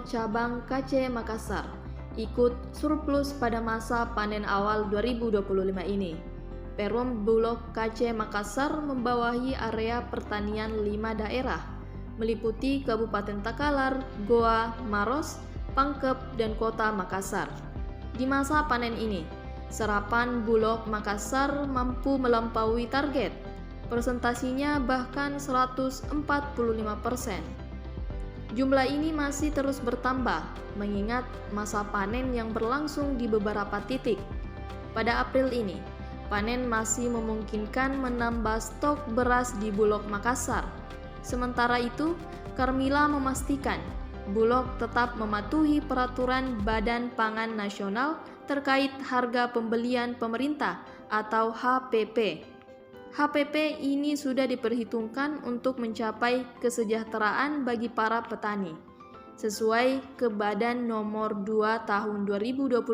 cabang KC Makassar ikut surplus pada masa panen awal 2025 ini. Perum Bulog KC Makassar membawahi area pertanian 5 daerah, meliputi Kabupaten Takalar, Goa, Maros, Pangkep, dan Kota Makassar. Di masa panen ini, serapan Bulog Makassar mampu melampaui target. Persentasinya bahkan 145%. Jumlah ini masih terus bertambah, mengingat masa panen yang berlangsung di beberapa titik. Pada April ini, panen masih memungkinkan menambah stok beras di Bulog Makassar. Sementara itu, Karmila memastikan Bulog tetap mematuhi peraturan Badan Pangan Nasional terkait harga pembelian pemerintah atau HPP. HPP ini sudah diperhitungkan untuk mencapai kesejahteraan bagi para petani. Sesuai ke Badan Nomor 2 Tahun 2025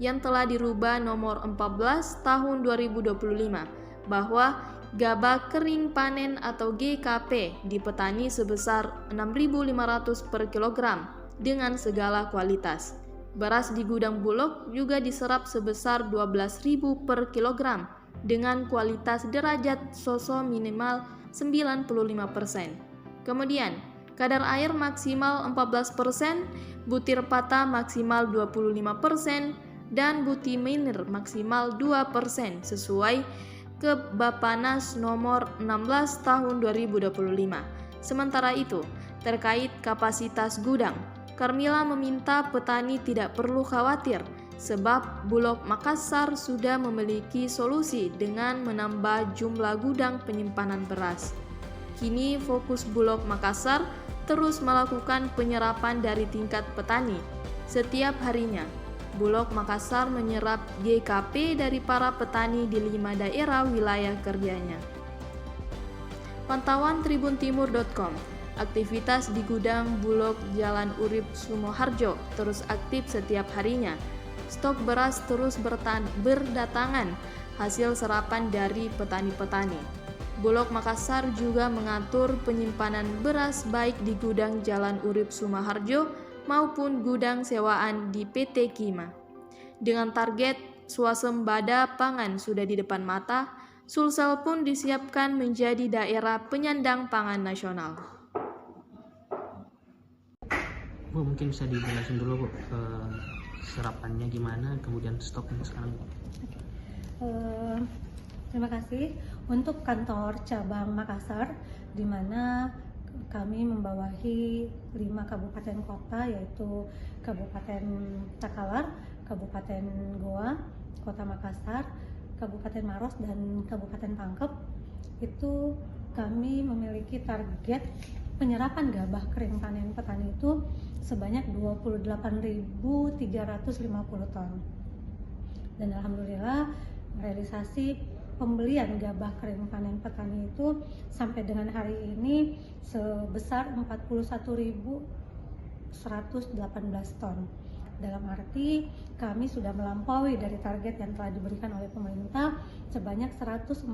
yang telah dirubah Nomor 14 Tahun 2025 bahwa gabah kering panen atau GKP di petani sebesar 6.500 per kilogram dengan segala kualitas. Beras di gudang Bulog juga diserap sebesar 12.000 per kilogram dengan kualitas derajat SOSO minimal 95%. Kemudian, kadar air maksimal 14%, butir patah maksimal 25%, dan butiminir maksimal 2% sesuai ke Bappenas nomor 16 tahun 2025. Sementara itu, terkait kapasitas gudang, Karmila meminta petani tidak perlu khawatir sebab Bulog Makassar sudah memiliki solusi dengan menambah jumlah gudang penyimpanan beras. Kini fokus Bulog Makassar terus melakukan penyerapan dari tingkat petani. Setiap harinya, Bulog Makassar menyerap GKP dari para petani di 5 daerah wilayah kerjanya. Pantauan tribuntimur.com. Aktivitas di gudang Bulog Jalan Urip Sumoharjo terus aktif setiap harinya. Stok beras terus berdatangan hasil serapan dari petani-petani. Bulog Makassar juga mengatur penyimpanan beras baik di gudang Jalan Urip Sumoharjo maupun gudang sewaan di PT Kima. Dengan target swasembada pangan sudah di depan mata, Sulsel pun disiapkan menjadi daerah penyandang pangan nasional. Bu, mungkin bisa dijelasin dulu Bu, serapannya gimana, kemudian stoknya sekarang. Terima kasih untuk kantor cabang Makassar, di mana kami membawahi 5 kabupaten kota, yaitu Kabupaten Takalar, Kabupaten Goa, Kota Makassar, Kabupaten Maros, dan Kabupaten Pangkep. Itu kami memiliki target penyerapan gabah kering panen petani itu sebanyak 28.350 ton. Dan alhamdulillah realisasi pembelian gabah kering panen petani itu sampai dengan hari ini sebesar 41.118 ton. Dalam arti kami sudah melampaui dari target yang telah diberikan oleh pemerintah sebanyak 145%.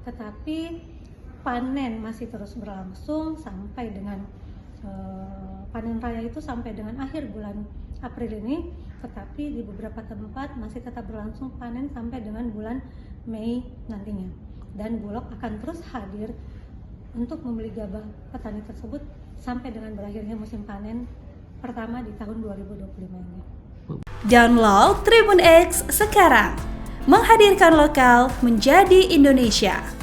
Tetapi panen masih terus berlangsung sampai dengan panen raya itu sampai dengan akhir bulan April ini, tetapi di beberapa tempat masih tetap berlangsung panen sampai dengan bulan Mei nantinya. Dan Bulog akan terus hadir untuk membeli gabah petani tersebut sampai dengan berakhirnya musim panen pertama di tahun 2025 ini. Download Tribun X sekarang, menghadirkan lokal menjadi Indonesia.